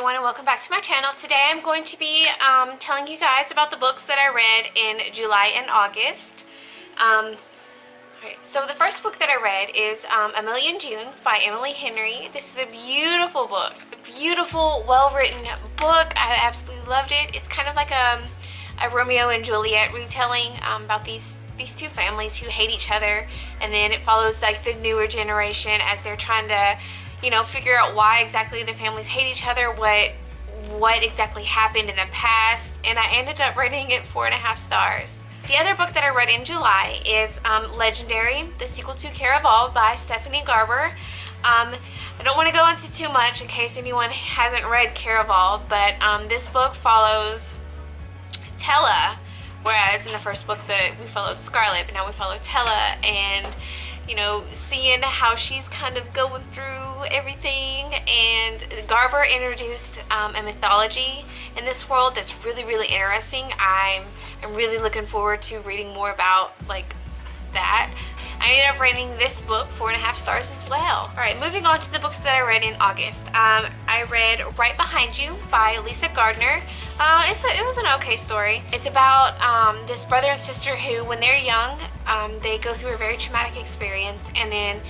everyone, and welcome back to my channel. Today I'm going to be telling you guys about the books that I read in July and August. Alright, so the first book that I read is A Million Junes by Emily Henry. This is a beautiful book, a beautiful, well-written book. I absolutely loved it. It's kind of like a Romeo and Juliet retelling about these two families who hate each other, and then it follows like the newer generation as they're trying to, you know, figure out why exactly the families hate each other, what exactly happened in the past, and I ended up rating it 4.5 stars. The other book that I read in July is Legendary, the sequel to Caraval by Stephanie Garber. I don't want to go into too much in case anyone hasn't read Caraval, but this book follows Tella, whereas in the first book that we followed Scarlet, but now we follow Tella, and you know, seeing how she's kind of going through everything. And Garber introduced a mythology in this world that's really, really interesting. I'm really looking forward to reading more about like that. I ended up rating this book 4.5 stars as well. Alright, moving on to the books that I read in August. I read Right Behind You by Lisa Gardner. It was an okay story. It's about this brother and sister who, when they're young, they go through a very traumatic experience, and then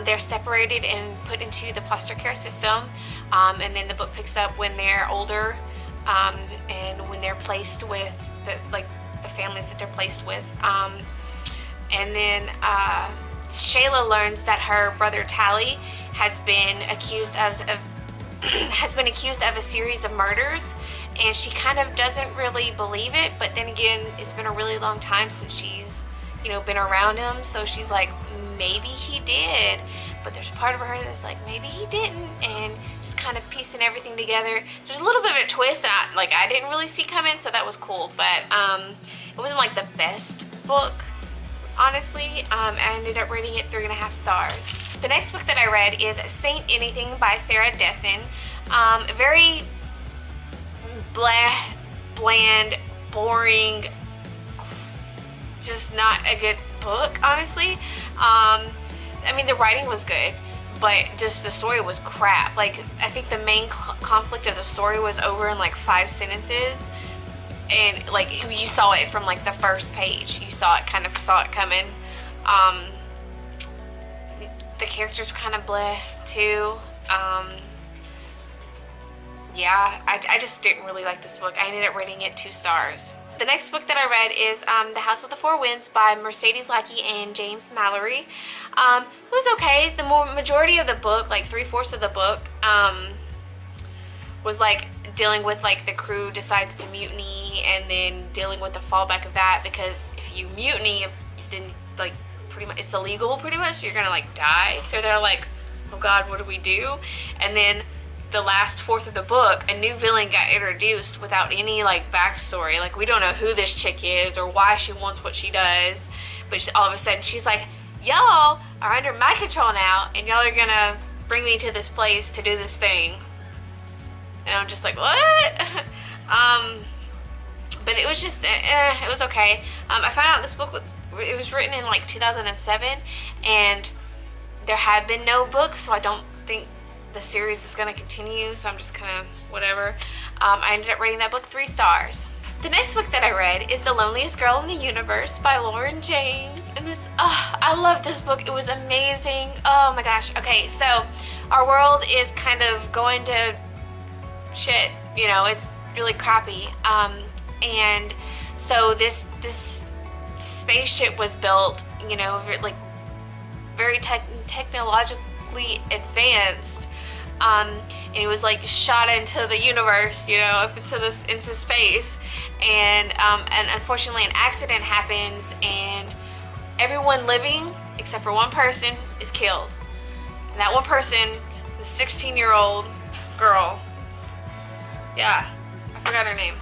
they're separated and put into the foster care system, and then the book picks up when they're older, and when they're placed with the families that they're placed with. And then Shayla learns that her brother Tally has been accused of a series of murders, and she kind of doesn't really believe it. But then again, it's been a really long time since she's, you know, been around him, so she's like, maybe he did. But there's part of her that's like, maybe he didn't, and just kind of piecing everything together. There's a little bit of a twist that I didn't really see coming, so that was cool. But it wasn't like the best book. Honestly, I ended up rating it 3.5 stars. The next book that I read is Saint Anything by Sarah Dessen. Very bland, boring, just not a good book, honestly. I mean, the writing was good, but just the story was crap. Like, I think the main conflict of the story was over in like 5 sentences. And like, you saw it from like the first page. You saw it coming. The characters were kind of bleh too. Yeah, I just didn't really like this book. I ended up rating it 2 stars. The next book that I read is The House of the Four Winds by Mercedes Lackey and James Mallory. It was okay. The majority of the book, like 3/4 of the book, was like dealing with like the crew decides to mutiny, and then dealing with the fallback of that, because if you mutiny, then like pretty much it's illegal, pretty much you're gonna like die. So they're like, oh god, what do we do? And then the last 1/4 of the book, a new villain got introduced without any like backstory. Like, we don't know who this chick is or why she wants what she does, but all of a sudden she's like, y'all are under my control now, and y'all are gonna bring me to this place to do this thing. And I'm just like, what? But it was just, it was okay. I found out this book, it was written in like 2007, and there have been no books, so I don't think the series is going to continue, so I'm just kind of whatever. I ended up rating that book 3 stars. The next book that I read is The Loneliest Girl in the Universe by Lauren James, and this, I love this book. It was amazing. Oh my gosh. Okay, so our world is kind of going to shit, you know, it's really crappy, and so this spaceship was built, you know, like very technologically advanced, and it was like shot into the universe, you know, up into space, and unfortunately an accident happens, and everyone living except for one person is killed, and that one person is a 16-year-old girl. Yeah, I forgot her name.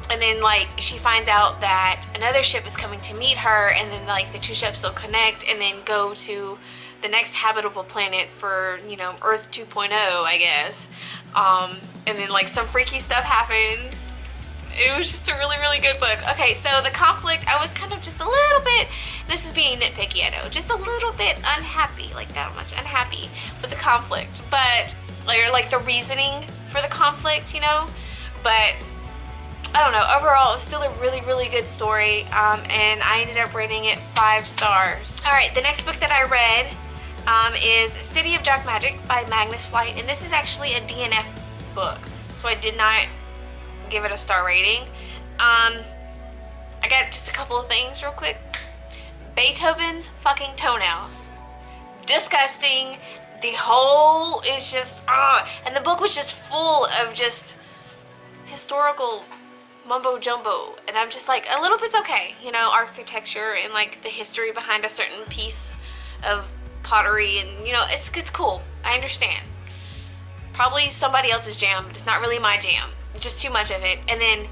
And then like she finds out that another ship is coming to meet her, and then like the 2 ships will connect and then go to the next habitable planet for, you know, Earth 2.0, I guess. And then like some freaky stuff happens. It was just a really, really good book. Okay, so the conflict, I was kind of just a little bit, this is being nitpicky, I know, just a little bit unhappy, like that much unhappy with the conflict, but like the reasoning for the conflict, you know. But I don't know, overall it was still a really, really good story, and I ended up rating it 5 stars. Alright, the next book that I read is City of Dark Magic by Magnus Flight, and this is actually a DNF book, so I did not give it a star rating. I got just a couple of things real quick. Beethoven's fucking toenails. Disgusting. The whole is just, and the book was just full of just historical mumbo jumbo, and I'm just like, a little bit's okay, you know, architecture and like the history behind a certain piece of pottery, and you know, it's cool. I understand. Probably somebody else's jam, but it's not really my jam. Just too much of it. And then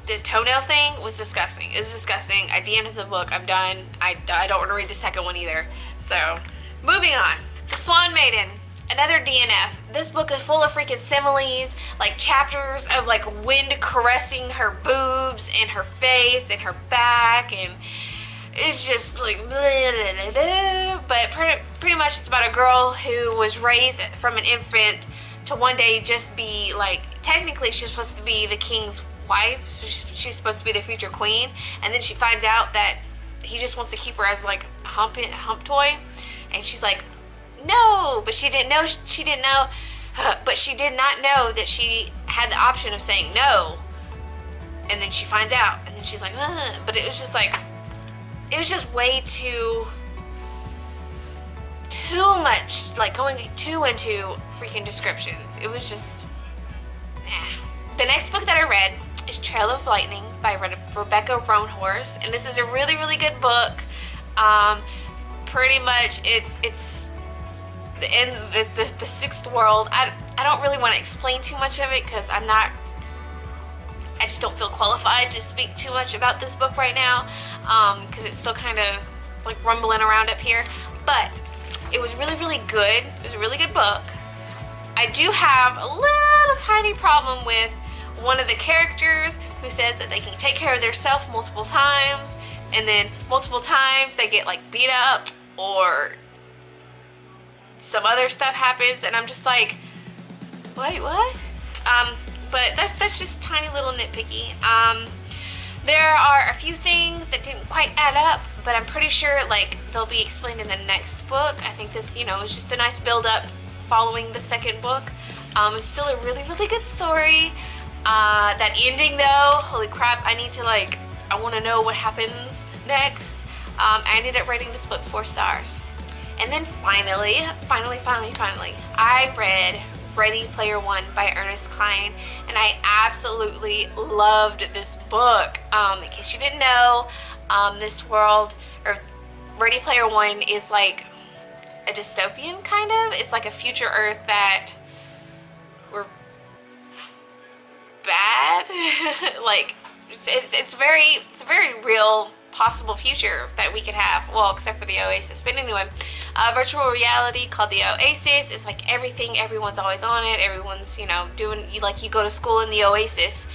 the toenail thing was disgusting. It was disgusting. I DNF'd the book. I'm done. I don't want to read the second one either. So, moving on. Swan Maiden. Another DNF. This book is full of freaking similes, like chapters of like wind caressing her boobs and her face and her back, and it's just like blah, blah, blah. But pretty much it's about a girl who was raised from an infant to one day just be like, technically she's supposed to be the king's wife, so she's supposed to be the future queen, and then she finds out that he just wants to keep her as like a hump toy, and she's like, no, but she didn't know, but she did not know that she had the option of saying no, and then she finds out, and then she's like, but it was just like, it was just way too much, like going too into freaking descriptions. It was just, nah. The next book that I read is Trail of Lightning by Rebecca Roanhorse, and this is a really, really good book. Pretty much it's in the sixth world. I don't really want to explain too much of it because I just don't feel qualified to speak too much about this book right now, because it's still kind of like rumbling around up here. But it was really, really good. It was a really good book. I do have a little tiny problem with one of the characters who says that they can take care of themselves multiple times, and then multiple times they get like beat up or some other stuff happens, and I'm just like, wait, what? But that's just tiny little nitpicky. There are a few things that didn't quite add up, but I'm pretty sure like they'll be explained in the next book. I think this, you know, is just a nice build up following the second book. It's still a really, really good story. That ending though, holy crap, I want to know what happens next. I ended up rating this book 4 stars. And then finally, I read Ready Player One by Ernest Cline, and I absolutely loved this book. In case you didn't know, this world, or Ready Player One, is like a dystopian kind of. It's like a future Earth that we're bad. Like it's a very real possible future that we could have, well, except for the Oasis. But anyway, virtual reality called the Oasis is like everything, everyone's always on it, everyone's, you know, doing, you go to school in the Oasis,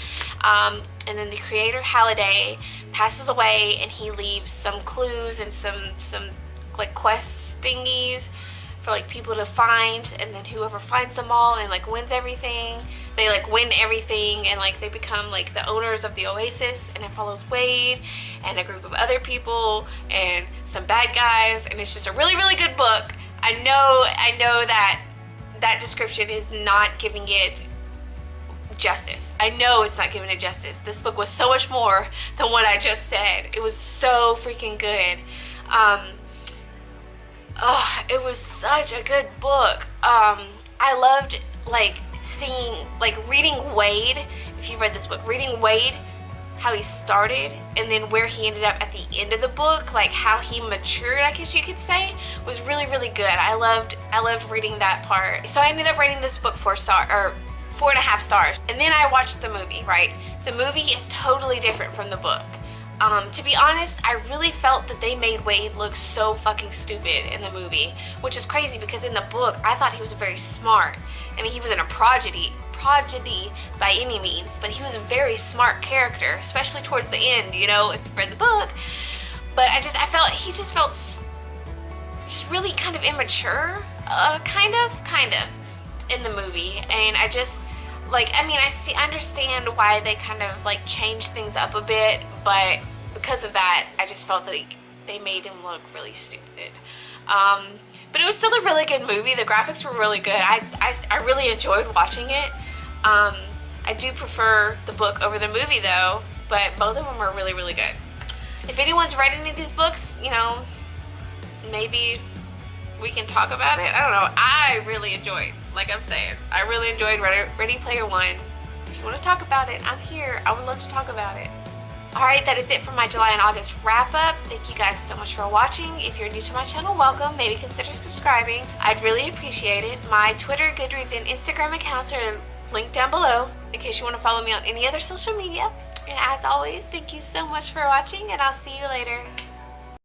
and then the creator Halliday passes away, and he leaves some clues and some like quests thingies for like people to find, and then whoever finds them all and like wins everything, they like win everything, and like they become like the owners of the Oasis. And it follows Wade and a group of other people and some bad guys, and it's just a really, really good book. I know that description is not giving it justice. I know it's not giving it justice. This book was so much more than what I just said. It was so freaking good. It was such a good book. I loved like reading Wade. If you've read this book, reading Wade, how he started and then where he ended up at the end of the book, like how he matured, I guess you could say, was really, really good. I loved reading that part. So I ended up rating this book 4.5 stars. And then I watched the movie, right? The movie is totally different from the book. To be honest, I really felt that they made Wade look so fucking stupid in the movie, which is crazy because in the book, I thought he was very smart. I mean, he wasn't a prodigy by any means, but he was a very smart character, especially towards the end, you know, if you've read the book. But he just felt just really kind of immature. kind of in the movie, and I just like, I mean, I understand why they kind of like changed things up a bit, but because of that, I just felt like they made him look really stupid. But it was still a really good movie. The graphics were really good. I really enjoyed watching it. I do prefer the book over the movie though, but both of them are really, really good. If anyone's read any of these books, you know, maybe we can talk about it. I don't know. I really enjoyed, like I'm saying, I really enjoyed Ready Player One. If you want to talk about it, I'm here. I would love to talk about it. Alright, that is it for my July and August wrap up. Thank you guys so much for watching. If you're new to my channel, welcome. Maybe consider subscribing. I'd really appreciate it. My Twitter, Goodreads, and Instagram accounts are linked down below in case you want to follow me on any other social media. And as always, thank you so much for watching, and I'll see you later.